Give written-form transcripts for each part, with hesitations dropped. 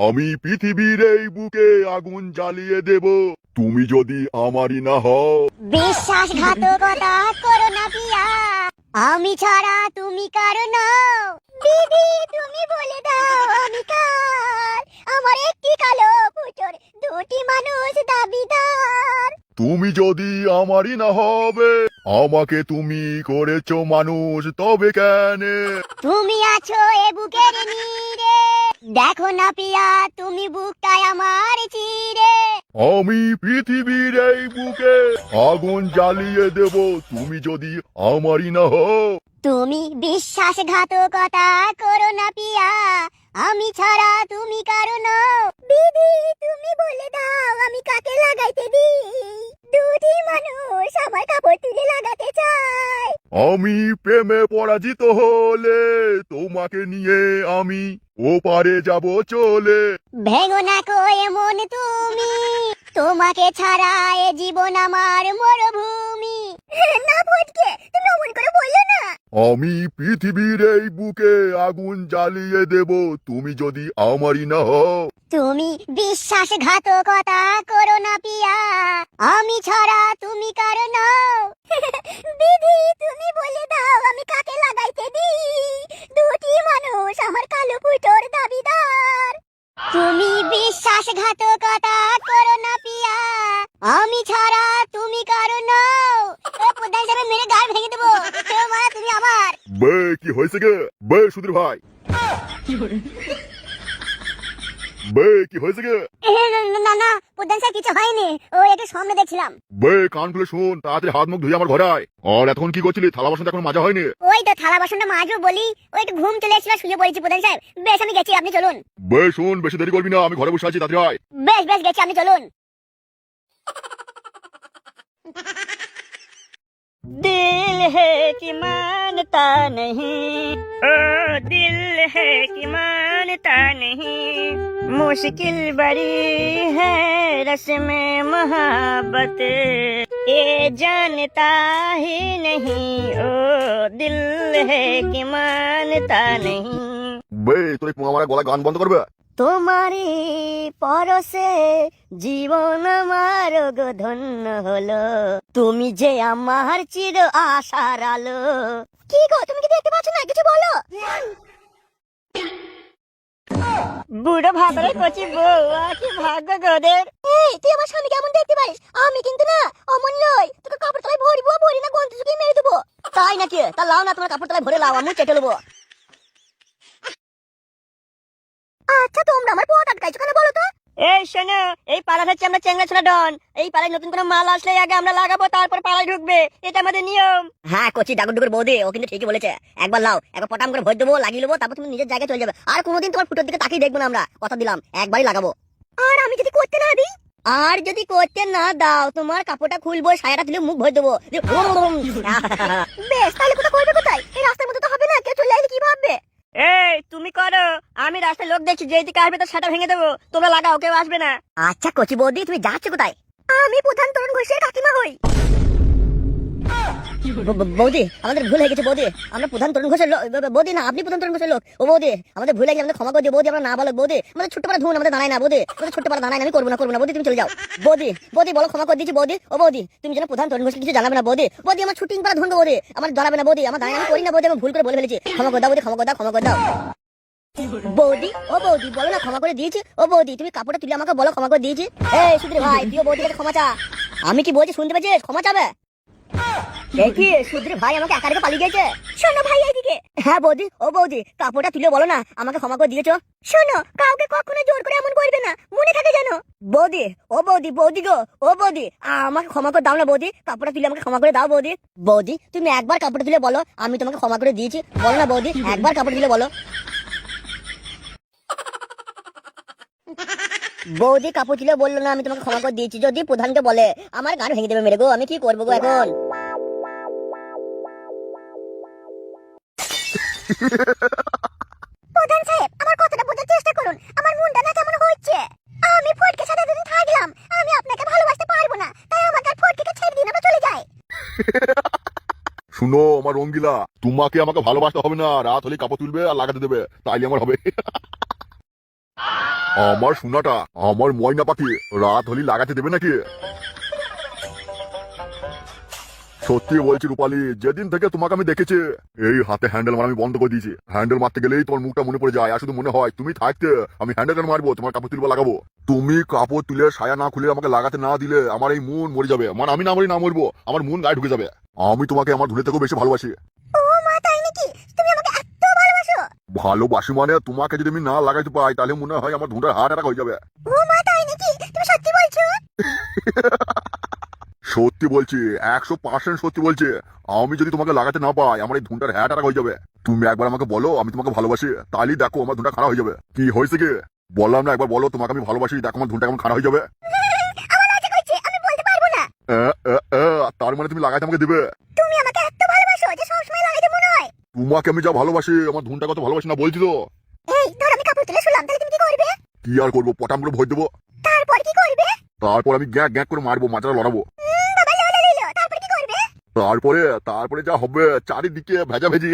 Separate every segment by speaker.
Speaker 1: আমি পৃথিবীর এই বুকে আগুন জ্বালিয়ে দেব তুমি যদি আমারই না হও।
Speaker 2: বিশ্বাসঘাতকতা করো না পিয়া, আমি ছাড়া তুমি কারো নও। দিদি তুমি বলে দাও আমি কার, আমার একটি কালো পুজোর দুটি মানুষ দাবিদার।
Speaker 1: তুমি যদি আমারই না হবে, আমাকে তুমি করেছো মানুষ তবে কেন?
Speaker 2: তুমি আছো এ বুকের নীড়ে, দেখো না পিয়া তুমি বুকটায় আমার চিরে।
Speaker 1: আমি পৃথিবীর এই বুকে আগুন জ্বালিয়ে দেব তুমি যদি আমারই না হও।
Speaker 2: তুমি বিশ্বাসঘাতকতা করো না পিয়া, আমি ছাড়া তুমি কারো নও। দিদি তুমি বলে দাও আমি কাকে লাগাইতে দিই, দুটি মানুষ আমার কাপড় তুলে লাগাতে চায়।
Speaker 1: আমি প্রেমে পরাজিত হলে তোমাকে নিয়ে আমি ওপারে যাব চলে।
Speaker 2: ভেঙো না কো এমন তুমি, তোমাকে ছাড়া এ জীবন আমার মরুভূমি। না ফটকে তুমি অমন করে বললে না।
Speaker 1: আমি পৃথিবীর এই বুকে আগুন জ্বালিয়ে দেব তুমি যদি আমারই না হও।
Speaker 2: তুমি বিশ্বাসঘাতকতা করো না পিয়া, আমি ছাড়া তুমি কারো নও। দিদি তুমি বলে দাও আমি কাকে লাগাইতে দিই, দুটি মানুষ আমার কালো পুটোর দাবিদার। তুমি বিশ্বাসঘাতকতা করো না পিয়া, আমি ছাড়া তুমি কারো নও। প্রধান সাহেব মেরে গাল ভেঙে দেবো, মা তুমি আমার।
Speaker 1: বে কি হয়েছে গে? বে সুধীর ভাই, বে কি হয়েছে গে?
Speaker 2: না না প্রধান সাহেব কিছু হয়নি, ও একটু সামনে দেখছিলাম।
Speaker 1: বে কান খুলে শুন, তাড়াতাড়ি হাত মুখ ধুয়ে আমার ঘরে আয়। আর এখন কি করছিলি? থালা বাসন এখন মাজা হয়নি?
Speaker 2: ওই তো থালা বাসনটা মাজবো বলি ওই একটু ঘুম চলে এসেছিল, শুয়ে পড়েছি প্রধান সাহেব। বেশ আমি গেছি, আপনি চলুন।
Speaker 1: বে শুন, বেশি দেরি করবি না, আমি ঘরে বসে আছি, তাড়াতাড়ি আয়।
Speaker 2: বেশ বেশ গেছি, আপনি চলুন।
Speaker 3: दिल है कि मानता नहीं, ओ दिल है कि मानता नहीं, मुश्किल बड़ी है रस्म मोहब्बत, ये जानता ही नहीं, ओ दिल है कि मानता नहीं।
Speaker 1: বে তোর আমার গলা গান বন্ধ করবে?
Speaker 3: তোমারই পরশে জীবন আমার গো ধন্য হলো, তুমি যে আমার চির আশার আলো।
Speaker 2: কি গো তুমি কি দেখতে পাচ্ছ না, কিছু বলো।
Speaker 3: বুড়ো ভাতারে কচি বউ, কি ভাগ্য গোদের।
Speaker 2: এই তুই আমার স্বামী কেমন দেখতে পারিস, আমি কিন্তু না অমন নই, তোকে কাপড় তলায় ভরবো, ভরি না গন্ধ শুকিয়ে মেরে দেবো।
Speaker 3: তাই নাকি? তা লাও না, তোমার কাপড় তলায় ভরে লাও, আমি চেটে নেবো।
Speaker 2: আচ্ছা তোমরা আমার পথ আটকাইছো কেন বলো তো?
Speaker 3: এই শোনো, এই পাড়া হচ্ছে আমরা চেঙ্গা ছোড়া ডন, এই পাড়ায় নতুন কোনো মাল আসলে আগে আমরা লাগাবো, তারপর পাড়ায় ঢুকবে, এটা আমাদের নিয়ম। হ্যাঁ কচি ডাকুর ডুকুর বৌদি, ও কিন্তু ঠিকই বলেছে। একবার লাও, একবার পটাম করে ভর দেবো, লাগিয়ে নেবো, তারপর তুমি নিজের জায়গায় চলে যাবে। আর কোনোদিন তোমার ফুটোর দিকে তাকিয়ে দেখবো না আমরা, কথা দিলাম, একবারই লাগাবো।
Speaker 2: আর আমি যদি করতে না দিই?
Speaker 3: আর যদি করতে না দাও, তোমার কাপড়টা খুলবো, সায়াটা তুলে মুখ ভরে দেবো।
Speaker 2: বেশ তাহলে কোথায় করবে, কোথায়? এই রাস্তার মধ্যে তো হবে না, কেউ চলে আসলে কি ভাববে?
Speaker 3: এই তুমি করো, আমি রাস্তায় লোক দেখছি, যেদিকে আসবে তার সাটা ভেঙে দেবো, তোমরা লাগাও, কেউ আসবে না।
Speaker 2: আচ্ছা কচি বৌদি তুমি যাচ্ছ কোথায়? আমি প্রধান তরুণ ঘোষের কাকিমা হই।
Speaker 3: বৌদি আমাদের ভুল হয়ে গেছে বৌদি, আমরা প্রধান তরুণ ঘোষের লোক। বৌদি না, আপনি প্রধান তরুণ ঘোষের লোক। ও বৌদি আমাদের ভুল হয়ে গেছে, আমাদের ক্ষমা করে দিও বৌদি, আমরা না বলো বৌদি, আমাদের ছোট্ট পাড়া ধুন আমাদের দাঁড়ায় না বৌদি, আমাদের ছোট্ট পাড়া দাঁড়ায় না, আমি করবো না বৌদি, তুমি চলে যাও। বৌদি বৌদি বলো, ক্ষমা করে দিচ্ছি বৌদি। ও বৌদি তুমি যেন প্রধান তরুণ ঘোষকে কিছু জানাবে না বৌদি, বৌদি আমার শুটিং পাড়া ধুন বৌদি, আমার জানাবে না বৌদি, আমার দাঁড়ায় আমি করি না বৌদি, আমি ভুল করে বলে ফেলেছি, ক্ষমা করে দাও বৌদি, ক্ষমা করে দাও, ক্ষমা করে দাও। বৌদি ও বৌদি বলো না, ক্ষমা করে দিয়েছি। ও বৌদি তুমি কাপড়টা তুলে আমাকে বলো, ক্ষমা করে দিয়েছি। এই সুধীর ভাই তুই বৌদির কাছে ক্ষমা চা। আমি কি বলছি শুনতে পেয়েছিস? ক্ষমা চাবে। দেখি সুধীর ভাই আমাকে একা রেখে পালিয়ে গেছে।
Speaker 2: শোনো ভাই এইদিকে।
Speaker 3: হ্যাঁ বৌদি, ও বৌদি কাপড়টা তুলে বলো না, আমাকে ক্ষমা করে দিয়েছো।
Speaker 2: শোনো কাউকে কখনো জোর করে এমন করবে না, মনে থাকে জানো।
Speaker 3: বৌদি ও বৌদি, বৌদি গো ও বৌদি, আমাকে ক্ষমা করে দাও না বৌদি, কাপড়টা তুলে আমাকে ক্ষমা করে দাও বৌদি। বৌদি তুমি একবার কাপড়টা তুলে বলো, আমি তোমাকে ক্ষমা করে দিয়েছি, বলো না বৌদি, একবার কাপড় তুলে বলো। বৌদি কাপড় তুলে বললো না, আমি তোমাকে ক্ষমা করে দিয়েছি। যদি প্রধানকে বলে আমার গান ভেঙে দেবে মেরে গো, আমি কি করবো গো এখন?
Speaker 2: প্রধান সাহেব আমার কথাটা বোঝার চেষ্টা করুন, আমার মনটা না কেমন হচ্ছে। আমি ফটকে সাথে দুদিন থাকলাম, আমি আপনাকে ভালোবাসতে পারবো না, তাই আমাকে আর ফটকে ছেড়ে দিন, আমরা চলে যাই।
Speaker 1: শুনো আমার রঙ্গিলা, তোমাকে আমাকে ভালোবাসতে হবে না, রাত হলে কাপড় তুলবে আর লাগাতে দেবে, তাইলে আমার হবে। আমার সোনাটা, আমার ময়না পাখি রাত হলি লাগাতে দেবে নাকি? সত্যি বলছি রূপালী, যেদিন থেকে তোমাকে আমি দেখেছি এই হাতে হ্যান্ডেল মারা আমি বন্ধ করে দিয়েছি। হ্যান্ডেল মারতে গেলেই তোমার মুখটা মনে পড়ে যায়, আর শুধু মনে হয় তুমি থাকতে আমি হ্যান্ডেল মারবো, তোমার কাপড় তুলবা লাগাবো। তুমি কাপড় তুলে সায়া না খুলে আমাকে লাগাতে না দিলে আমার এই মন মরে যাবে। মানে আমি না মরি না মরবো, আমার মন গায়ে ঢুকে যাবে। আমি তোমাকে আমার ধুলে থেকেও বেশি ভালোবাসি।
Speaker 2: ও মা, তাই নাকি? তুমি আমাকে এত ভালোবাসো?
Speaker 1: ভালোবাসি মানে তোমাকে যদি আমি না লাগাইতে পাই তাহলে মনে হয় আমার ধুঁটার হার্ট অ্যাটাক হয়ে যাবে।
Speaker 2: ও মা, তাই নাকি? তুমি সত্যি বলছো?
Speaker 1: সত্যি বলছি, 100% সত্যি বলছি। আমি যদি তোমাকে লাগাতে না পাই আমার এই ধুনটার হ্যাট অ্যাটাক হয়ে যাবে। তুমি একবার আমাকে বলো আমি তোমাকে ভালোবাসি, তাহলেই দেখো আমার ধুনটা খারাপ হয়ে যাবে। কি হয়েছে কি বললাম না? একবার বলো তোমাকে আমি ভালোবাসি, দেখো আমার ধুনটা কেমন খারাপ হয়ে যাবে।
Speaker 2: আমার লজ্জা করছে, আমি বলতে পারবো না।
Speaker 1: তার মানে তুমি লাগাইতে আমাকে দিবে?
Speaker 2: তুমি আমাকে এত ভালোবাসো যে সবসময় লাগাইতে মনে হয়।
Speaker 1: তোমাকে আমি যা ভালোবাসি আমার ধুনটা কত ভালোবাসি না বলছি তো।
Speaker 2: এই ধর, আমি কাপড় তুলে শুলাম, তাহলে তুমি কি করবে?
Speaker 1: কি আর করবো, পটাম করে ভোট দেবো।
Speaker 2: তারপর কি করবে?
Speaker 1: তারপর আমি গ্যাঁ গ্যাঁ করে মারবো, মাথাটা লড়াবো।
Speaker 2: বাবা লো লো লো, তারপর কি করবে?
Speaker 1: তারপরে যা হবে চারিদিকে ভেজা ভেজি।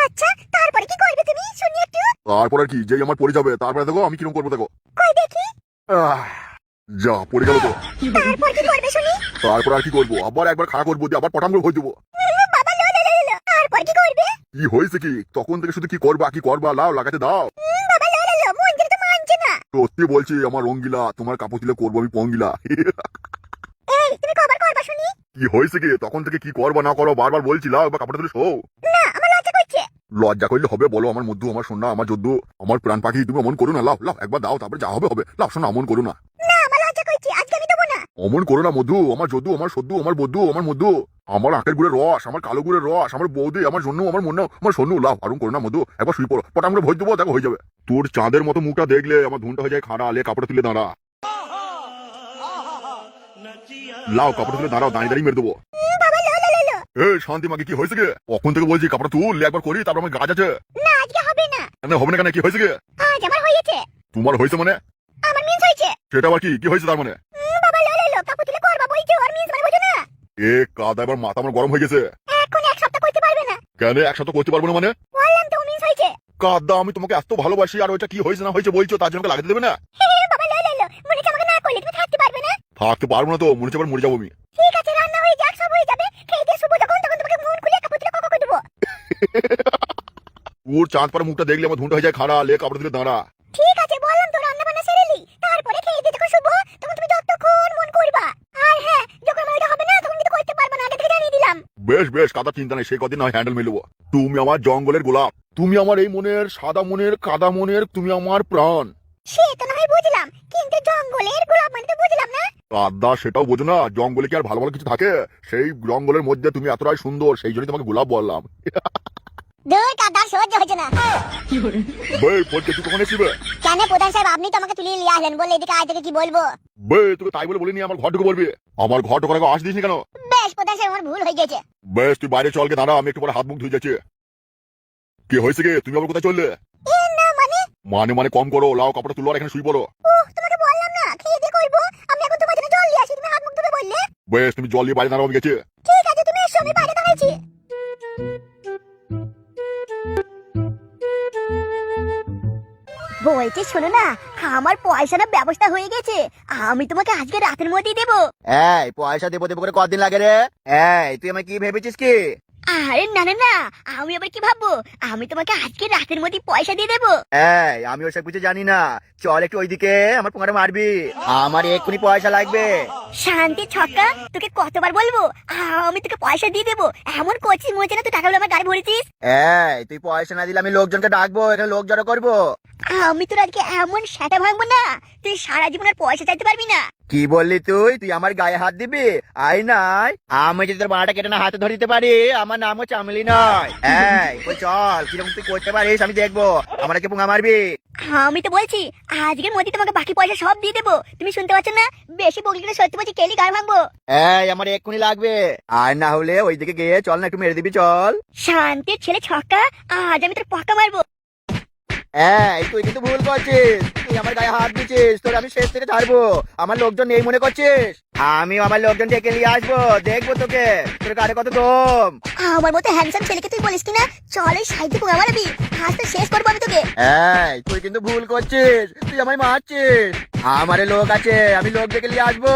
Speaker 2: আচ্ছা, তারপরে কি করবে তুমি শুনি একটু।
Speaker 1: তারপর আর কি, যেই আমার পড়ে যাবে তারপরে দেখো আমি কিরকম করবো দেখো।
Speaker 2: কই দেখি।
Speaker 1: আহ, যা পড়ে গেল তো।
Speaker 2: তারপর কি করবে শুনি।
Speaker 1: তারপর আর কি করবো, আবার একবার খাড়া করবো দিয়ে আবার পটাম করে ভোট দেবো।
Speaker 2: বাবা লো লো লো লো, তারপর কি করবে?
Speaker 1: কি হয়েছে কি তখন থেকে শুধু কি করবা লাও লাগাতে দাও।
Speaker 2: বাবা লো লো লো, মন যেন তো মানছে না।
Speaker 1: সত্যি বলছি আমার রঙ্গিলা, তোমার কাপড় তুলে করবো আমি পঙ্গিলা।
Speaker 2: এই তুমি কবার করবা শুনি।
Speaker 1: কি হয়েছে কি তখন থেকে কি করবা না করো বারবার বলছি লাও একবার কাপড় তুলে শো।
Speaker 2: না, আমার লজ্জা করছে।
Speaker 1: লজ্জা করলে হবে বলো? আমার মধ্যু, আমার সোনা, আমার যদ্দু, আমার প্রাণ পাখি, তুমি অমন করো না। লাও লাও একবার দাও, তারপরে যা হবে হবে। লাও সোনা, অমন করো না।
Speaker 2: না, আমার লজ্জা করছে, আজকে আমি দেবো না।
Speaker 1: অমন করো না মধু, আমার যদ্দু, আমার সদ্দু, আমার বদ্দু, আমার মধু, আমার আখের গুড়ের রস, আমার কালো গুড়ের রস, আমার বৌদি, আমার জন্য, আমার মনে, আমার সোনু। লাও আরুন করো না মধু, একবার শুয়ে পড়ো, পটাম করে ভোজ দেবো, দেখো হয়ে যাবে। তোর চাঁদের মতো মুখটা দেখলে আমার ধুনটা হয়ে যায় খাড়া। লে কাপড়টা তুলে দাঁড়া। লাও কাপড়টা তুলে দাঁড়াও, দাঁড়িয়ে দাঁড়িয়ে মেরে দেবো।
Speaker 2: বাবা লো লো লো লো।
Speaker 1: শান্তি মাকে কি হয়েছে গে? কখন থেকে বলছি কাপড়টা তুল, লে একবার করি, তারপর আমার গাছ আছে।
Speaker 2: না, আজকে হবে না।
Speaker 1: হবে না কেন, কি হয়েছে গে?
Speaker 2: আজ আমার হয়েছে।
Speaker 1: তোমার হয়েছে মানে?
Speaker 2: আমার মিন্স হয়েছে।
Speaker 1: সেটা আবার কি কি হয়েছে তার মানে?
Speaker 2: বাবা লো লো লো, কাপড় তুলে করবা বলছো, আর মিন্স মানে বোঝো না।
Speaker 1: কাদা এবার মাথা আমার গরম হয়ে গেছে।
Speaker 2: এখন এক সপ্তাহ করতে পারবে না।
Speaker 1: কেন এক সপ্তাহ করতে পারবো না মানে?
Speaker 2: বললাম তো মিন্স হয়েছে।
Speaker 1: কাদা আমি তোমাকে এত ভালোবাসি, আর ওইটা কি হয়েছে না হয়েছে বলছো, তার জন্য লাগাতে দেবে না?
Speaker 2: বাবা লো লো লো, মনে হচ্ছে আমাকে না করলে তুমি থাকতে পারবে না।
Speaker 1: থাকতে পারবো না তো, মনে হচ্ছে আবার মরে যাবো আমি।
Speaker 2: ঠিক আছে, রান্না হয়ে যাক, সব হয়ে যাবে, খেয়ে দিয়ে শুবো যখন তখন তোমাকে মন খুলে কাপড় তুলে কখন করে দেবো।
Speaker 1: ওর চাঁদ পাড়া মুখটা দেখলে আমার ধুনটা হয়ে যায় খাড়া। লে কাপড় তুলে দাঁড়া।
Speaker 2: ঠিক আছে, বললাম তো রান্না বান্না সেরেলি, তারপরে খেয়ে দিয়ে যখন শুবো তখন তুমি যতক্ষণ মন করবা। আর হ্যাঁ, যখন আমার ওইটা হবে না তখন কিন্তু করতে পারবে না, আগে থেকে জানিয়ে দিলাম।
Speaker 1: বেশ বেশ, কাদা চিন্তা নেই, সেই কদিন নয় হ্যান্ডেল মেলবো। তুমি আমার জঙ্গলের গোলাপ, তুমি আমার এই মনের সাদা মনের কাদা মনের, তুমি আমার প্রাণ।
Speaker 2: সে তো না হয় বুঝলাম, কিন্তু জঙ্গলের গোলাপ মানে তো বুঝলাম না।
Speaker 1: কাদা সেটাও বোঝো না? জঙ্গলে কি আর ভালো ভালো কিছু থাকে? সেই জঙ্গলের মধ্যে তুমি এতটাই সুন্দর, সেই জন্য তোমাকে গোলাপ বললাম।
Speaker 2: দূর কাদা, সহ্য হচ্ছে না।
Speaker 1: তুই কখন এসিবে?
Speaker 2: কেন প্রধান সাহেব, আপনি তো আমাকে তুলিয়ে নিয়ে আসলেন, বলে এদিকে আজ থেকে কি বলবো।
Speaker 1: তোকে তাই বলে বলিনি আমার ঘর ঢুকে বলবি? আমার ঘর ঢোকার আগে আসিস কেন?
Speaker 2: বেশ প্রধান সাহেব, আমার ভুল হয়ে গেছে।
Speaker 1: বেশ, তুই বাইরে চলকে দাঁড়া, আমি একটু পরে হাত মুখ ধুয়ে যাচ্ছি। কি হয়েছে গে? তুমি আবার কোথায় চললে?
Speaker 2: না মানে?
Speaker 1: মানে কম করো, লাও কাপড়টা তুলো আর এখানে শুই পড়ো।
Speaker 2: তোমাকে বললাম না খেয়ে দিয়ে করবো। আমি এখন তোমার জন্য জল নিয়ে আসি, তুমি হাত মুখ ধুবে বললে।
Speaker 1: বেশ, তুমি জল দিয়ে বাইরে দাঁড়াও, আমি গেছি।
Speaker 2: ঠিক আছে, তুমি এসো, আমি বাইরে দাঁড়াইছি। বলছি শোনো না, আমার পয়সার ব্যবস্থা হয়ে গেছে, আমি তোমাকে আজকে রাতের মধ্যেই দেবো।
Speaker 4: এই পয়সা দেবো দেবো করে কতদিন লাগে রে? এই তুই আমায় কি ভেবেছিস কি?
Speaker 2: আরে না না না, আমি আবার কি ভাববো, আমি তোমাকে আজকে রাতের মধ্যে পয়সা দিয়ে দেবো।
Speaker 4: এই আমি ওসব কিছু জানি না, চল একটু ওইদিকে, আমার পোঙাটা মারবি, আমার এক্ষুনি পয়সা লাগবে।
Speaker 2: শান্তি ছক্কা, তোকে কতবার বলবো আমি তোকে পয়সা দিয়ে দেবো, এমন করছিস মনে হচ্ছে না তুই টাকাগুলো আমার গাড়ি ভরেছিস।
Speaker 4: এই তুই পয়সা না দিলে আমি লোকজনকে ডাকবো, এখানে লোক জড়ো করবো।
Speaker 2: আমি তোর আজকে এমন সেটা ভাঙবো না, তুই সারা জীবন আর পয়সা চাইতে পারবি না।
Speaker 4: কি বললি তুই? তুই আমার গায়ে হাত দিবি? আই নাই, আমি যদি তোর বাঁটা কেটে না হাতে ধরে দিতে পারি, আমার নাম হচ্ছে চামলি নয়। এই কই চল, কিরকম তুই করতে পারিস আমি দেখবো, আমার কি পোঙা মারবি?
Speaker 2: আমি তো বলছি আজকের মধ্যে তোমাকে বাকি পয়সা সব দিয়ে দেবো, তুমি শুনতে পাচ্ছ না? বেশি বকলি কিনা সত্যি বলছি, কেলি গাড় ভাঙবো।
Speaker 4: এই আমার এক্ষুনি লাগবে, আর না হলে ওইদিকে গিয়ে চল না একটু মেরে দিবি, চল।
Speaker 2: শান্তির ছেলে ছক্কা, আজ আমি তোর পক্কা মারবো।
Speaker 4: এই তুই কিন্তু ভুল করছিস। তুই আমার গায়ে হাত দিচ্ছিস, তোর আমি শেষ থেকে ছাড়বো। আমার লোকজন নেই মনে করছিস? আমি আমার লোকজন ডেকে নিয়ে আসবো, দেখবো তোকে তোর গাড়ি কত দম।
Speaker 3: আমার মতো হ্যান্ডসাম ছেলেকে তুই বলিস কিনা, চল এই সাইডে পোঙা মারাবি, হাসতে শেষ করবো আমি তোকে।
Speaker 4: এই তুই কিন্তু ভুল করছিস, তুই আমায় মারছিস। আমারে লোক আছে, আমি লোক ডেকে নিয়ে আসবো।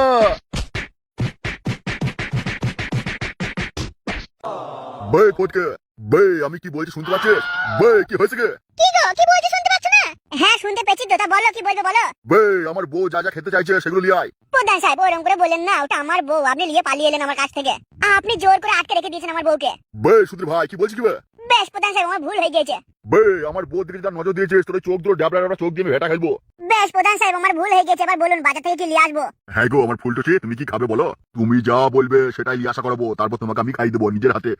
Speaker 1: বে ফটকে, বে আমি কি বলছি শুনতে পাচ্ছিস? বে কি হয়েছে গে?
Speaker 2: কি গো, কি বলছো শুনতে পাচ্ছ না? হ্যাঁ শুনতে পেয়েছি তো, তা বলো কি বলবে বলো।
Speaker 1: বে আমার বউ যা যা খেতে চাইছে সেগুলো লিয়ে আয়।
Speaker 2: প্রধান সাহেব ওরকম করে বলেন না, ওটা আমার বউ, আপনি নিয়ে পালিয়ে এলেন আমার কাছ থেকে। আপনি জোর করে আটকে রেখে দিয়েছেন আমার বউকে।
Speaker 1: বে সুধীর ভাই কি বলছিস কি বে?
Speaker 2: বেশ প্রধান সাহেব, আমার ভুল হয়ে গিয়েছে।
Speaker 1: বে আমার বউ দিকে যা নজর দিয়েছিস, তোর চোখ দুটো ড্যাবড়া ড্যাবড়া চোখ দিয়ে আমি ভেটা খেলবো।
Speaker 2: বেশ প্রধান সাহেব, আমার ভুল হয়ে গেছে, এবার বলুন বাজার থেকে কি নিয়ে আসবো।
Speaker 1: হ্যাঁ গো আমার ফুলটুচি, তুমি কি খাবে বলো? তুমি যা বলবে সেটাই লিয়ে আশা করাবো, তারপর তোমাকে আমি খাই দেবো নিজের হাতে।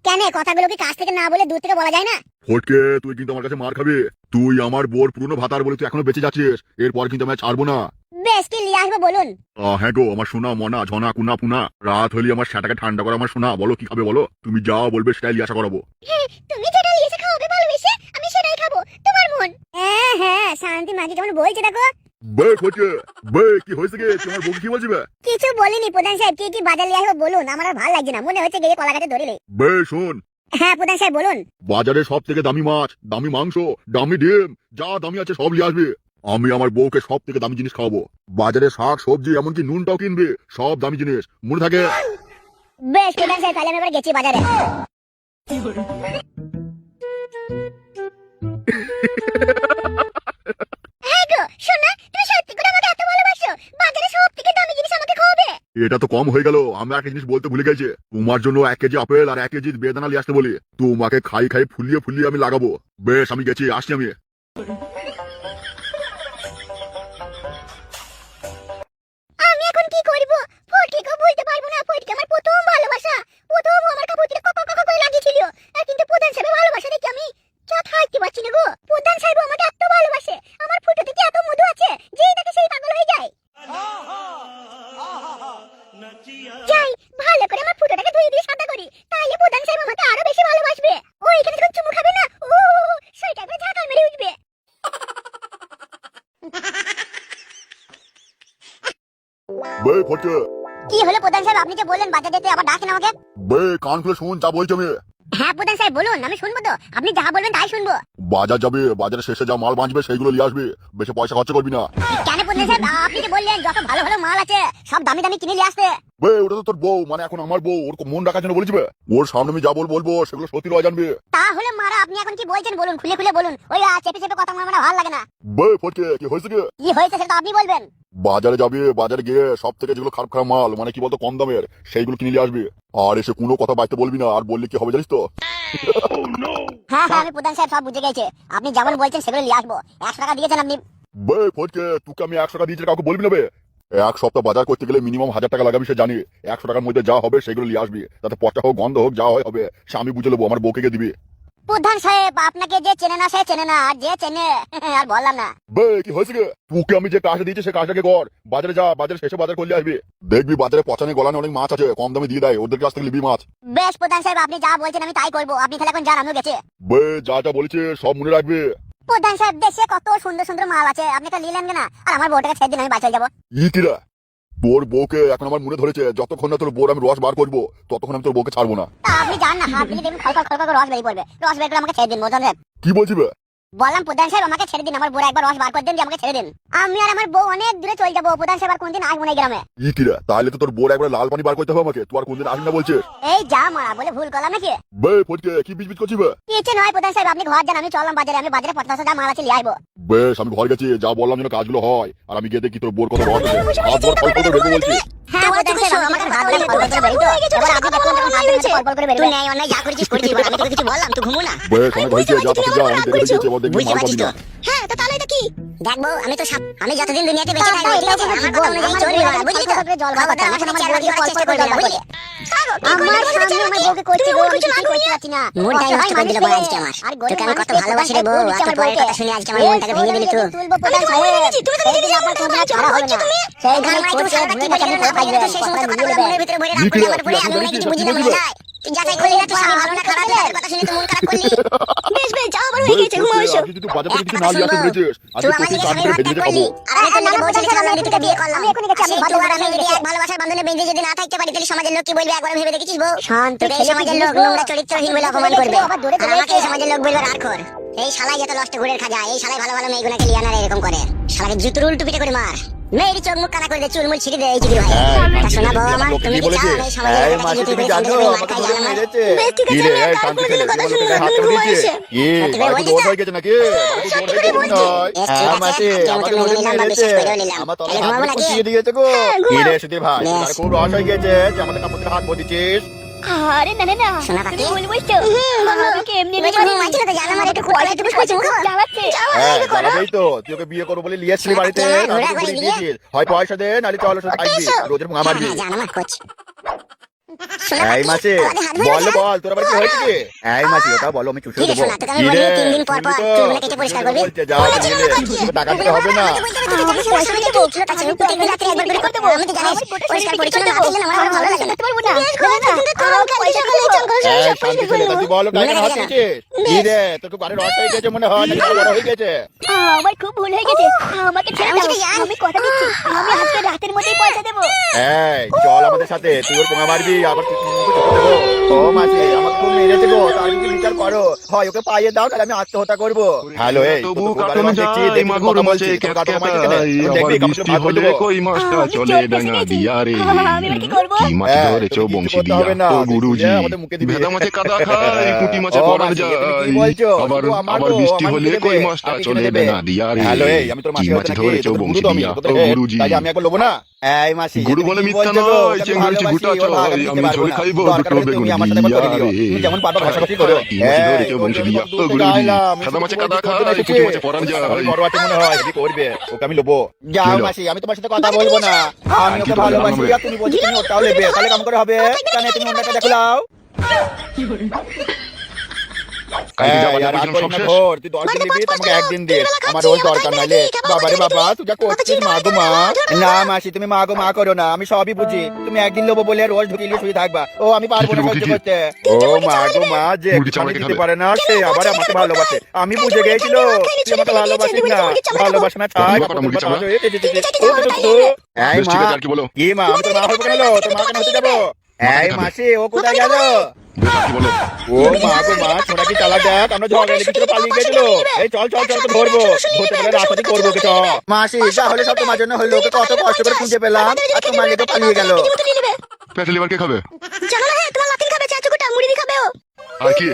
Speaker 2: কেন কথাগুলো কি কাছ থেকে না বলে দূর থেকে বলা যায় না?
Speaker 1: ফটকে তুই কিন্তু আমার কাছে মার খাবি। তুই আমার বোর পুরনো ভাতার বলে তুই এখনো বেঁচে যাচ্ছিস, এরপর কিন্তু আমি আর ছাড়বো না।
Speaker 2: বেশ কি নিয়ে আসবো বলুন।
Speaker 1: হ্যাঁ গো আমার সোনা মনা ঝনা কুনা পুনা, রাত হলে আমার সেটাকে ঠান্ডা করে আমার সোনা, বলো কি খাবে বলো? তুমি যা বলবে সেটাই লিয়ে আশা করাবো।
Speaker 2: তুমি যেটা নিয়ে এসে খাওয়াবে ভালোবেসে, আমি সেটাই খাবো, তোমার মন। হ্যাঁ হ্যাঁ, শান্তি মাঝি কেমন বলছে দেখো।
Speaker 1: বে ফটকে, বে কি হয়েছে গে? তোমার বউ কি বলছিবে?
Speaker 2: কিছু বলিনি প্রধান সাহেব, কি কি বাজার নিয়ে আসবো বলুন, আমার আর ভালো লাগছে না, মনে হচ্ছে গিয়ে কলা গাছে ধরে নেই।
Speaker 1: বে শোন,
Speaker 2: হ্যাঁ প্রধান সাহেব বলুন।
Speaker 1: বাজারে সব থেকে দামি মাছ, দামি মাংস, দামি ডিম, যা দামি আছে সব নিয়ে আসবে। আমি আমার বউকে সব থেকে দামি জিনিস খাওয়াবো। বাজারে শাক সবজি এমনকি নুনটাও কিনবে, সব দামি জিনিস মনে থাকে।
Speaker 2: বেশ প্রধান সাহেব, তাহলে আমি এবার গেছি বাজারে। হ্যাঁ গো শোনা, তুমি সত্যি করে আমাকে এত ভালোবাসো, বাজারে সব থেকে দামি জিনিস আমাকে খাওয়াবে?
Speaker 1: এটা তো কম হয়ে গেল, আমি একটা জিনিস বলতে ভুলে গেছি। তোমার জন্য 1 কেজি আপেল আর 1 কেজি বেদানা নিয়ে আসতে বলি। তোমাকে খাই খাই ফুলিয়ে ফুলিয়ে আমি লাগাবো। বেশ আমি গেছি, আসছি আমি।
Speaker 2: আমি এখন কি করব? ফটকে বলতে পারবো না, ফটকে আমার প্রথম ভালোবাসা, প্রথম ও আমার কাপড় কক কক করে লাগিয়েছিল, আর কিন্তু প্রধান সাহেবের ভালোবাসা দেখে আমি যা থাকতে পারছি না গো। প্রধান সাহেব আমাকে এত ভালোবাসে, আমার ফুটোতে কি এত মধু আছে যেই তাকে সেই পাগল হয়ে যায়। যাই ভালো করে আমার ফুটোটাকে ধুয়ে দিয়ে সাদা করি, তাহলে প্রধান সাহেব আমাকে আরো বেশি ভালোবাসবে। ও এখানে যখন চুমু খাবে না, ও সেটা একবার ঝাঁকাল মেরে উঠবে।
Speaker 1: বে ফটকে,
Speaker 2: কি হলো প্রধান সাহেব, আপনি যে বললেন বাজার যেতে, আবার ডাকেন আমাকে?
Speaker 1: বে কান খুলে শুন যা বলছি আমি।
Speaker 2: হ্যাঁ প্রধান সাহেব বলুন, আমি শুনবো তো, আপনি যা বলবেন তাই শুনবো।
Speaker 1: বাজার যাবে, বাজারের শেষে যা মাল বাঁচবে সেইগুলো নিয়ে আসবে, বেশি পয়সা খরচা করবি না।
Speaker 2: কেন প্রধান সাহেব, আপনি যে বললেন যত ভালো ভালো মাল আছে সব দামি দামি কিনে নিয়ে আসতে।
Speaker 1: বে ওটা তো তোর বউ, মানে এখন আমার বউ, ওর মন রাখার জন্য বলেছিবে। ওর সামনে আমি যা বলবো সেগুলো সত্যি লয় জানবে।
Speaker 2: তাহলে মারা আপনি এখন কি বলছেন বলুন, খুলে খুলে বলুন, ওই চেপে চেপে কথা আমার ভালো লাগে না।
Speaker 1: বে ফটকে কি হয়েছে কি?
Speaker 2: কি হয়েছে সেটা আপনি বলবেন।
Speaker 1: বাজারে যাবে, বাজারে গিয়ে সব থেকে যেগুলো খারাপ খারাপ মাল, মানে কি বলতো কম দামের, সেইগুলো কিনে নিয়ে আসবে। আর এসে কোনো কথা বাইতে বলবি না, আর বললে কি হবে জানিস তো?
Speaker 2: হ্যাঁ হ্যাঁ, আমি প্রধান সাহেব সব বুঝে গেছি, আপনি যেমন বলছেন সেগুলো নিয়ে আসবো। 100 টাকা দিয়েছেন আপনি।
Speaker 1: বে ফটকে তোকে আমি 100 টাকা দিয়েছি, কাউকে বলবি না বে। 1 সপ্তাহ বাজার করতে গেলে মিনিমাম 1000 টাকা লাগাবি, সে জানি। 100 টাকার মধ্যে যা হবে সেগুলো নিয়ে আসবি, তাতে পচা হোক গন্ধ হোক যা হয় হবে, সে আমি বুঝে নেবো, আমার বউকে দিবি।
Speaker 2: প্রধান সাহেব আপনাকে যে চেনে না সে চেনে না, আর যে চেনে আর বললাম না।
Speaker 1: বে কি হয়েছে গে? তোকে আমি যে কাজটা দিয়েছি সে কাজটাকে কর। বাজারে যা, বাজারে শেষে বাজার করলে আসবি, দেখবি বাজারে পচানে গলানে অনেক মাছ আছে, কম দামে দিয়ে দেয়, ওদের কাছ থেকে নিবি মাছ।
Speaker 2: বেশ প্রধান সাহেব, আপনি যা বলছেন আমি তাই করবো, আপনি তাহলে এখন যান, আমিও গেছে।
Speaker 1: বে যা যা বলেছে সব মনে রাখবি।
Speaker 2: প্রধান সাহেব দেশে কত সুন্দর সুন্দর মাল আছে, আপনি তো নিলেন না, আর আমার বউটাকে ছেড়ে দিন, আমি বাঁচে যাবো।
Speaker 1: ইতিরা তোর বউকে এখন আমার মনে ধরেছে, যতক্ষণ না তোর বউর আমি রস বার করবো ততক্ষণ আমি তোর বউকে ছাড়বো না।
Speaker 2: তা আপনি যান না, হাত দিলে দেখুন খলখল খলখল করে রস বেরিয়ে পড়বে, রস বের করে আমাকে ছেড়ে দিন প্রধান সাহেব।
Speaker 1: কি বলছি বে?
Speaker 2: বললাম প্রধান সাহেব আমাকে ছেড়ে দিন, আমার বউরা একবার রস বার করে দেন, দিয়ে আমাকে ছেড়ে দিন, আমি আর আমার বউ অনেক দূরে চলে যাবো। প্রধান সাহেব আর কোনদিন আসবো না এই গ্রামে।
Speaker 1: ইতিরা তাহলে তো তোর বউর একবার লাল পানি বার করতে হবে আমাকে, তুই আর কোনদিন আসবি না বলছিস?
Speaker 2: এই যা মারা বলে ভুল করলাম নাকি?
Speaker 1: বে ফটকে কি বিচ করছি বে?
Speaker 2: কিছু নয় প্রধান সাহেব, আপনি ঘর যান, আমি চললাম বাজারে, আমি বাজারে 50 টাকা মাল আছে নিয়ে আসবো।
Speaker 1: বেশ আমি ঘর গেছি, যা বললাম যেন কাজগুলো হয়, আর আমি গিয়ে দেখি তোর বউর কত রস আছে। হাত ধর ফল করে বেরবো বলছি।
Speaker 2: হ্যাঁ প্রধান সাহেব, আমাকে হাত ধরে ফল করে বেরিয়ে তো, এবার আপনি দেখুন যখন হাত ধরে ফল করে বেরিয়ে। তুই ন্যায় অন্যায় যা করেছিস করেছিস, এবার আমি তোকে কিছু বললাম তুই ঘুমো না।
Speaker 1: বেশ অনেক হয়েছে, যা তাতে যা, আমি দেখে গেছি, এবার দেখবি মাল পাবি না।
Speaker 2: হ্যাঁ তো তাহলে এটা কি? দেখবো আমি তো আমি যতদিন দুনিয়াতে বেঁচে থাকবো ঠিক আছে, আমার কথা অনুযায়ী চলবে না, বুঝলি তো? জল খাওয়া কথা, আমার চার বাটি ফল করে বেরিয়ে বুঝলি? আমার সামনে আমার বউকে করতে গো, আমি কিছু করতে পারছি না, মনটাই নষ্ট করে দিল বড় আজকে আমার। তোকে আমি কত ভালোবাসি রে বউ, এত পরের কথা শুনে আজকে আমার মনটাকে ভেঙে দিলি তুই। তুলবো প্রধান সাহেব, তুমি তো নিজে আমার কোন না ছাড়া হবে না, সেই গান মাইতো সারা কি বলে না, পাইলে তো সেই সমস্ত কথা মনের ভিতরে ভরে রাখবি, আমার পরে আমি কিছু বুঝি না মনে যায়। তুই যাচাই করলি না, তুই ভালো না খারাপ তাদের কথা শুনে তুই মন খারাপ করলি।
Speaker 3: বেশ বেশ যাও, আবার হয়ে গেছে, ঘুমাও এসো।
Speaker 1: তুই বাজার থেকে কিছু না নিয়ে আসতে পেরেছিস
Speaker 2: তুই
Speaker 1: আজকে
Speaker 2: আমাকে
Speaker 1: তোকে কাট
Speaker 2: যেভাবে
Speaker 1: করে
Speaker 2: হত্যা
Speaker 1: ভেজে
Speaker 2: করলি,
Speaker 1: খাবো।
Speaker 2: আর আমি তোকে বউ ছেলে ছিলাম, তোকে বিয়ে করলাম। সেই তুই আর আমি যদি এক ভালোবাসার বন্ধনে বেঁধে যদি না থাকতে পারি, তাহলে সমাজের লোক কি বলবে একবার ভেবে দেখেছিস বউ? তোকে এই সমাজের লোক নোংরা চরিত্রহীন বলে অপমান করবে, আর আমাকে এই সমাজের লোক বলবে রাখর। এই শালাই যত নষ্ট ঘুরের খাজা, এই শালাই ভালো ভালো মেয়েগুলোকে লিয়ে আনার এরকম করে। শালাকে জুতোর উল্টো পিটে করে মার, মেয়েরই চোখ মুখ কানা করে দে, চুলমুল ছিঁড়ে দে। এই চিঠি ভাই তা শোনা বউ আমার, তুমি কি চাও এই সমাজের
Speaker 4: এই
Speaker 2: লোকের কাছে
Speaker 4: মাসি
Speaker 2: জুতো
Speaker 4: তুমি
Speaker 2: করে
Speaker 4: জানো
Speaker 2: শান্তি করে মার
Speaker 4: আমাকে
Speaker 2: খাই
Speaker 4: ধরে
Speaker 2: জানা?
Speaker 4: মেরেছে।
Speaker 3: বেশ ঠিক
Speaker 1: কি
Speaker 3: আছে,
Speaker 1: রে
Speaker 3: আমি আর
Speaker 1: এই
Speaker 3: কাল
Speaker 1: শান্তি
Speaker 3: কোনোদিনও
Speaker 1: ছেলে
Speaker 3: কথা
Speaker 1: তোমার
Speaker 3: শুনবো
Speaker 1: লোকের
Speaker 3: না,
Speaker 1: হাত
Speaker 3: তুমি
Speaker 1: কেটে
Speaker 3: ঘুমাও
Speaker 1: দিয়েছে
Speaker 3: এসো।
Speaker 1: কি
Speaker 2: সত্যি করে
Speaker 1: বাড়িতে
Speaker 2: বলছিস
Speaker 1: জোর
Speaker 2: তো?
Speaker 1: হয়ে গেছে নাকি বাড়িতে জোর হয়ে গেছে নয়
Speaker 2: বেশ ঠিক আছে,
Speaker 1: মাসি
Speaker 2: আজকে
Speaker 1: আমাকে
Speaker 2: মতো
Speaker 1: ধরে
Speaker 2: মেনে নিলাম বা
Speaker 1: মেরেছে
Speaker 2: বিশ্বাস করে নিলাম।
Speaker 1: আমার
Speaker 2: তাহলে
Speaker 1: তলায়
Speaker 2: ঘুমাবো
Speaker 1: হাত
Speaker 2: নাকি?
Speaker 1: দিয়ে দিয়েছে গো কি রে সুধীর ভাই
Speaker 2: বেশ।
Speaker 1: তার খুব রস হয়ে গেছে যে আমাদের কাপড়ে হাত বদিছিস
Speaker 3: আরে না না না,
Speaker 2: শোনা পাখি?
Speaker 3: তুমি ভুল বুঝছো। আমাকে এমনি
Speaker 2: তুমি যখন ঘুমাচ্ছিল তো জানো আমার একটু কোয়ালে একটু বসে মুখ
Speaker 3: জ্বালাচ্ছে।
Speaker 1: হ্যাঁ জানাবেই তো তুই ওকে বিয়ে করবো বলে নিয়ে আসলি বাড়িতে
Speaker 2: হ্যাঁ,
Speaker 1: আমি
Speaker 2: ঘোরা
Speaker 1: তো বলে
Speaker 2: করে
Speaker 1: দিয়েছিস হয় পয়সা দে নাহলে চল ওর সাথে থাকবি রোজের মুখ মারবি
Speaker 2: হ্যাঁ জানো আমার কোচ। শোনা
Speaker 1: এই
Speaker 2: পাখি,
Speaker 1: মাসি
Speaker 2: আমাদের হাত ধরে
Speaker 1: বল
Speaker 2: বসে।
Speaker 1: বল তোর আবার কি হয়েছে কি এই মাসি ওটা বলো আমি চুষে
Speaker 2: কি রে
Speaker 1: দেবো
Speaker 2: শোনা, তোকে আমি বলি 3 দিন পর পর চুলগুলো কেটে পরিষ্কার করবি।
Speaker 1: যা দিলে তোকে টাকা দিতে হবে না এই শান্তি ছেলে তুই বলো টাকা হাত দিয়েছিস কি রে তোর খুব বাড়ির রস হয়ে গেছে মনে হয় নাকি আরো বড় হয়ে গেছে
Speaker 3: আমার খুব ভুল হয়ে গেছে, আমাকে ছেড়ে দাও। আমি কথা দিচ্ছি, আমি আজকে রাতের মধ্যেই পয়সা দেবো।
Speaker 1: এই চল আমাদের সাথে তুই ওর পোঙা মারবি আবার তুই মুখে চোখে দেবো ও মাসি আমাকে খুব মেরেছে গো তার কি বিচার করো হয় ওকে পাইয়ে দাও তাহলে আমি আত্মহত্যা করবো হ্যালো এই
Speaker 5: তবু কাটন যায় মাগুর মাছে
Speaker 1: দেখবি
Speaker 5: বৃষ্টি হলে কই মাছটা চলে ডাঙা দিয়া রে
Speaker 3: আমি এবার কি করবো?
Speaker 5: কি মাছ ধরেছ বংশী দিয়া ও গুরুজি ভেদা মাছে কাদা খায় পুঁটি মাছে পড়া যায় আবার আবার বৃষ্টি হলে কই মাছটা চলে ডাঙা দিয়া রে
Speaker 1: হ্যালো এই আমি তোর
Speaker 5: কি
Speaker 1: মাসি
Speaker 5: মাছ ধরেছ বংশী দিয়া ও গুরুজি
Speaker 1: তাই আমি একবার লোবো না এই মাসি
Speaker 5: গুরু বলে মিথ্যা নয় চেঙ্গুরিছি গুটা চয় আমি ঝোল খাইব দুটো বেগুন দিয়া রে
Speaker 1: তুমি যেমন পারবা ভাষাভাষী করো
Speaker 5: কি মাছ ধরেছ বংশী দিয়া ও গুরুজি ভেদা মাছে কাদা খায় পুঁটি মাছে পড়া যায়
Speaker 1: বড় আছে মনে হয় কি করবে ওকে আমি লোবো যাও মাসি আমি তোমার সাথে কথা বলবো না আমি ওকে ভালোবাসি আর তুমি বলছো তুমি ওটাও নেবে তাহলে কাম করে হবে কেন তুমি অন্যটা দেখলাও
Speaker 5: কালকে যাবার
Speaker 1: আর
Speaker 5: বলছিলাম সব শেষ
Speaker 1: ঘর তুই 10 দিন নিবি তোমাকে একদিন দে আমার রোজ দরকার নাইলে বাবারে বাবা তুই যা করছিস মা গো মা না মাসি তুমি মা গো মা করো না আমি সবই বুঝি তুমি একদিন লোবো বলে রোজ ঢুকিয়ে শুয়ে থাকবা ও আমি পারবো না সহ্য করতে ও মা গো মা যে আমি দিতে পারে না সে আবার আমাকে ভালোবাসে আমি বুঝে গেছিল তুই আমাকে ভালোবাসিস না ভালোবাসে না চাই এই
Speaker 5: বেশ
Speaker 1: মা
Speaker 5: ঠিক আছে আর কি বলো
Speaker 1: কি মা আমি তোর মা হবো কেন তোর মা কেন হতে যাবো এই মাসি ও কোথায় গেল
Speaker 5: বেশ আর কি বলো
Speaker 1: ও মা গো মা ছোটা কি চালা দেখ আমরা ঝগড়া লেগেছিল পালিয়ে গেছিল এই চল চল চল তো ধরবো ধরতে পারলে রাস্তাতে করবো ওকে চল মাসি যা হলে সব তোমার জন্য হলো ওকে কত কষ্ট করে খুঁজে পেলাম আর তোমার লেগে পালিয়ে গেল
Speaker 5: পেটে লিভার কে খাবে
Speaker 3: জানো না, তোমার লাতিন খাবে, চাচুকুটা মুড়ি দিয়ে খাবে ও।
Speaker 5: আর কি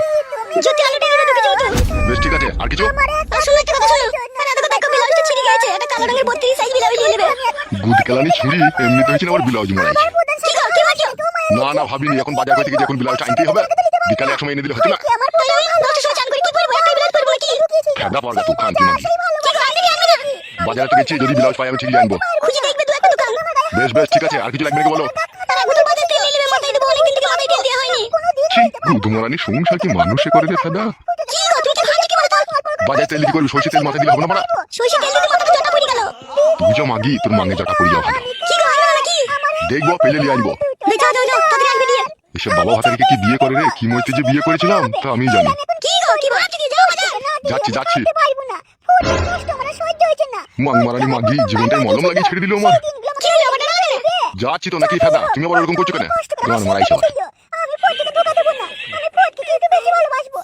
Speaker 3: যদি আলু টেনে ঢুকে যাও তো।
Speaker 5: বেশ ঠিক আছে আর কিছু
Speaker 3: আর শোনো একটা কথা শোনো, আরে দেখো দেখো ব্লাউজটা ছিঁড়ে গেছে, এটা কালো রঙের 32 সাইজ ব্লাউজ নিয়ে নেবে।
Speaker 5: গুদ কেলানি ছুরি এমনিতে হয়েছিল আমার ব্লাউজ মারাই
Speaker 3: কি গো, কি ভাবছো?
Speaker 5: না না ভাবিনি এখন বাজার করে থেকে যে এখন ব্লাউজ আনতেই হবে বিকালে এক সময় এনে দিলে হতো না
Speaker 3: তাহলে আমি 10টার সময় চান করে কি করবো? একটাই ব্লাউজ পরবো নাকি?
Speaker 5: খেদা পারগা তুই খান কি মাগি
Speaker 3: কি গো, আনবে কি আনবে না?
Speaker 5: বাজারে তো গেছি যদি ব্লাউজ পাই আমি ঠিকই আনবো
Speaker 3: খুঁজে দেখবে দু একটা দোকান।
Speaker 5: বেশ বেশ ঠিক আছে আর কিছু লাগবে নাকি বলো
Speaker 3: আর এখন তো বাজার তেল নিয়ে নেবে, মাথায় দেবো, অনেকদিন থেকে মাথায় তেল দেওয়া হয়নি।
Speaker 5: ছি গুদ মারানি সংসার কি মানুষে করে রে খেদা
Speaker 3: কি গো, তুমি কি ভাবছো কি বলো তো?
Speaker 5: বাজারে তেল কি করবি সরষে তেল মাথায় দিলে হবে না মারা
Speaker 3: সরষে তেল দিতে মাথাটা জটা পড়ে গেল।
Speaker 5: তুই যা মাগি তোর মাঙে যাটা পড়ে যাও ভালো
Speaker 3: কি গো, আনবে না নাকি?
Speaker 5: দেখবো পেলে নিয়ে আনবো
Speaker 3: যাও যাও যাও, তাড়াতাড়ি আনবে দিয়ে।
Speaker 5: এসব বাবা ভাতা রেখে কি বিয়ে করে রে কি মইতে যে বিয়ে করেছিলাম তা আমি জানি
Speaker 3: কি গো, কি ভাবছো কি? যাও বাজার।
Speaker 5: যাচ্ছি যাচ্ছি
Speaker 2: পারবো না, খুব কষ্ট আমার সহ্য হচ্ছে না।
Speaker 5: মাং মারানি মাগি জীবনটাই মলম লাগিয়ে ছেড়ে দিল আমার
Speaker 3: কি হলো, আমার ডানা দেবে?
Speaker 5: যাচ্ছি তো নাকি খেদা তুমি আবার ওরকম করছো কেন তোমার মারাই সবার
Speaker 2: আমি ফটকে ধোকা দেবো না, আমি ফটকে একটু বেশি ভালোবাসবো।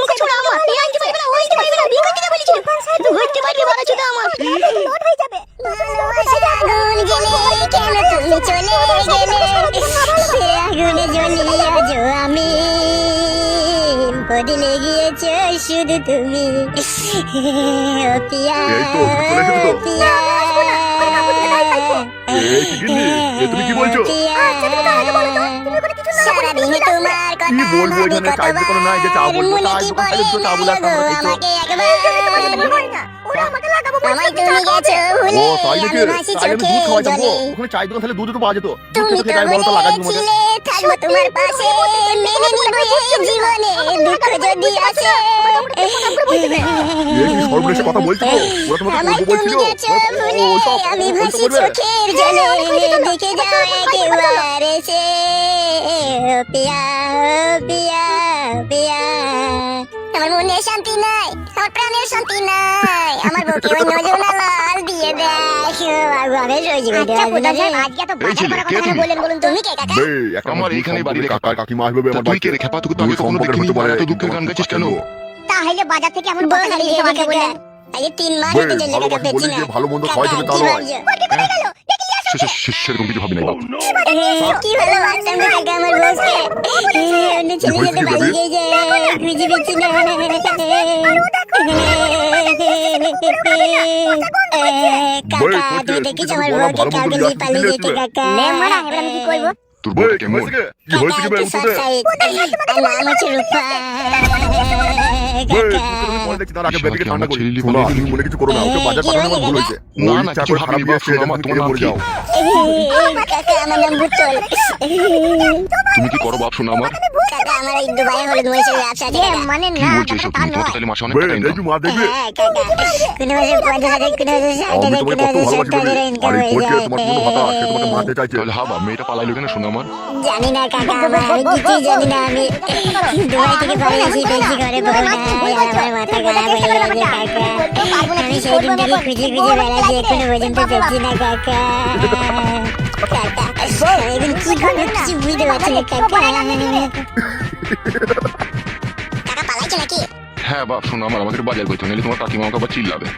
Speaker 3: মুখে ছোড়া আমার, এই আনতে পারবে না, ওই আনতে পারবে না, বিয়ে করতে কে বলেছিল? তুই হইতে পারবি বড় ছোট আমার।
Speaker 2: লোড হয়ে যাবে। ভালোবাসার আগুন গেলে কেন তুমি চলে গেলে, সে আগুনে জ্বলি আজ আমি, বদলে গিয়েছো শুধু তুমি, ও পিয়া
Speaker 1: এই তো, চলে এসেছো তো?
Speaker 2: পিয়া
Speaker 1: এই কি গিন্নি এ তুমি কি বলছো
Speaker 2: সারাদিনে তোমার কথা
Speaker 1: কি বলবো
Speaker 2: ভাবি
Speaker 1: এখানে চায়ের দোকানে নাই যে চা
Speaker 2: কতবার,
Speaker 1: বলবো
Speaker 2: মনে
Speaker 1: চায়ের
Speaker 2: কি
Speaker 1: দোকান
Speaker 2: পড়ে
Speaker 1: খালি দুটো চা বলে
Speaker 2: না গো, আমাকে একবার আমায় তুমি গেছো ভুলে,
Speaker 1: ও তাই নাকি
Speaker 2: আমি ভাসি
Speaker 1: তাই আমি দুধ
Speaker 2: চোখে
Speaker 1: খাওয়া যাবো
Speaker 2: জলে,
Speaker 1: ওখানে চায়ের দোকান তাহলে দুধ তো পাওয়া যেত দুধ
Speaker 2: তুমি
Speaker 1: খেতে
Speaker 2: তো
Speaker 1: খাই বলতো লাগাই তোমাকে
Speaker 2: বলেছিলে থাকবো তোমার পাশে, মেনে নিব এই জীবনে দুঃখ যদি আসে।
Speaker 1: এ কি সর্বনেশে কথা বলছো? ওরা তোমাকে
Speaker 2: আমার
Speaker 1: করবো
Speaker 2: তুমি
Speaker 1: বলছিল।
Speaker 2: গেছো ভুলে,
Speaker 1: ও, সব
Speaker 2: আমি
Speaker 1: বলতে
Speaker 2: ভাসি
Speaker 1: বলবে।
Speaker 2: চোখের জলে, দেখে যাও একবার এসে। ও পিয়া, ও পিয়া, ও পিয়া। আমার মনে শান্তি নাই, আমার প্রাণের শান্তি নাই, আমার বুকে ওই নজরুল লাল দিয়ে দেখো, আর আমি সহ্য করতে পারছি না রে। আজকে তো
Speaker 5: এই ছেলে, কে তুমি?
Speaker 2: বললেন বলুন, তুমি কে কাকা?
Speaker 1: বে, একটা
Speaker 5: আমার
Speaker 1: দূর
Speaker 5: এইখানে বাড়ি রে
Speaker 1: সম্পর্কের কাকা কাকিমা আসবে বে আমার
Speaker 5: তুই কে
Speaker 1: বাড়িতে।
Speaker 5: রে খেপা? তোকে তো আগে
Speaker 1: দূর
Speaker 5: কখনো
Speaker 1: সম্পর্কের
Speaker 5: দেখিনি,
Speaker 1: হতে পারে,
Speaker 5: এত দুঃখের গান গাইছিস কেন?
Speaker 2: তাহলে বাজার থেকে এমন বল হারিয়ে গেছে আমাকে বললেন। আজকে 3 মাস
Speaker 1: বে,
Speaker 2: হতে চলছে কাকা
Speaker 1: ভালোবাসি
Speaker 2: পেছি
Speaker 1: বলি
Speaker 2: না।
Speaker 1: যে ভালো মন্দ খাওয়াই যাবে তা
Speaker 2: কি
Speaker 1: নয়।
Speaker 2: ভাবছো?
Speaker 5: সেরকম কিছু ভাবি নাই বাপ।
Speaker 2: কি ভালো বাচ্চা আমি কাকা আমার বসকে। অন্য ছেলের সাথে পালিয়ে গিয়ে খুঁজে পেয়েছি না। কাকা তুই দেখিস আমার বউকে কাউকে নিয়ে পালিয়ে যেতে কাকা। এবার আমি কি করবো?
Speaker 5: তোর
Speaker 1: বে,
Speaker 5: বউটা
Speaker 1: কি
Speaker 5: কেমন?
Speaker 1: হয়েছে কি? কি হয়েছে কি বে, উঠো দে।
Speaker 2: আর নাম হচ্ছে রূপা।
Speaker 1: বে,
Speaker 2: কাকা
Speaker 1: তোকে আমি বলে দেখছি, তার আগে
Speaker 5: শালা
Speaker 1: বেটিকে
Speaker 5: কি
Speaker 1: ঠান্ডা
Speaker 5: আমার
Speaker 1: করি।
Speaker 5: ছেলেলি
Speaker 1: শোনো,
Speaker 5: বলে
Speaker 1: তুমি
Speaker 5: দিলি?
Speaker 1: মনে কিছু করো না, ওকে বাজার
Speaker 2: কি
Speaker 1: পাঠানো
Speaker 2: হয়েছে
Speaker 1: আমার ভুল
Speaker 2: কাকা?
Speaker 1: হয়েছে।
Speaker 5: না,
Speaker 1: ওই
Speaker 5: না,
Speaker 1: ইচ্ছা
Speaker 5: কিছু
Speaker 1: করে
Speaker 5: ভাবিনি
Speaker 1: খারাপ
Speaker 5: বাপ,
Speaker 1: বিয়ে
Speaker 5: শোনো,
Speaker 1: এসে
Speaker 5: আমার
Speaker 1: তুমি
Speaker 5: তোমার
Speaker 1: খেয়ে
Speaker 5: নাম
Speaker 1: মরে
Speaker 5: কি?
Speaker 1: যাও।
Speaker 2: কাকা আমার নাম বুতল।
Speaker 5: তুমি কি করো বাপ? শোনো আমার।
Speaker 2: কাকা আমার ওই দুবাই হলুদ মরিচের ব্যবসা আছে কাকা। মানে
Speaker 5: কি বলছো এসব? তুমি তোমার তো তাহলে মাসে অনেক
Speaker 1: বে,
Speaker 5: টাকা ইনকাম।
Speaker 1: দেখবি মা দেখবি।
Speaker 2: হ্যাঁ কাকা, কোনো মাসে 50,000, কোনো মাসে 60,000,
Speaker 1: আমি
Speaker 2: কোনো
Speaker 1: তোমাকে কত
Speaker 2: মাসে
Speaker 1: ভালোবাসি
Speaker 2: 70,000
Speaker 1: বলি।
Speaker 2: ইনকাম
Speaker 1: আর এই
Speaker 2: হয়ে
Speaker 1: কোচকে
Speaker 2: যায়।
Speaker 1: তোমার কোনো ভাতা, সে তোমাকে মারতে চাইছে।
Speaker 5: তাহলে হা বাপ, মেয়েটা পালাইলো কেন? শোনো আমার।
Speaker 2: জানি না কাকা, আমি কিছুই জানি না। আমি দুবাই থেকে পালিয়ে এসে দেখছি ঘরে বউ নাই, আমার মাথা খারাপ হয়ে গেছে কাকা। আমি সেই দিন থেকে খুঁজে খুঁজে বেড়াচ্ছি, এখনো পর্যন্ত পেয়েছি না কাকা। কাকা, এখন কি করবো কিছু বুঝতে পারছি না কাকা। কাকা পালাইছে নাকি?
Speaker 5: হ্যাঁ বাপ, শোনো আমার, আমাকে একটু বাজার করতে, নাহলে তোমার কাকিমা আমাকে আবার চিল্লাবে।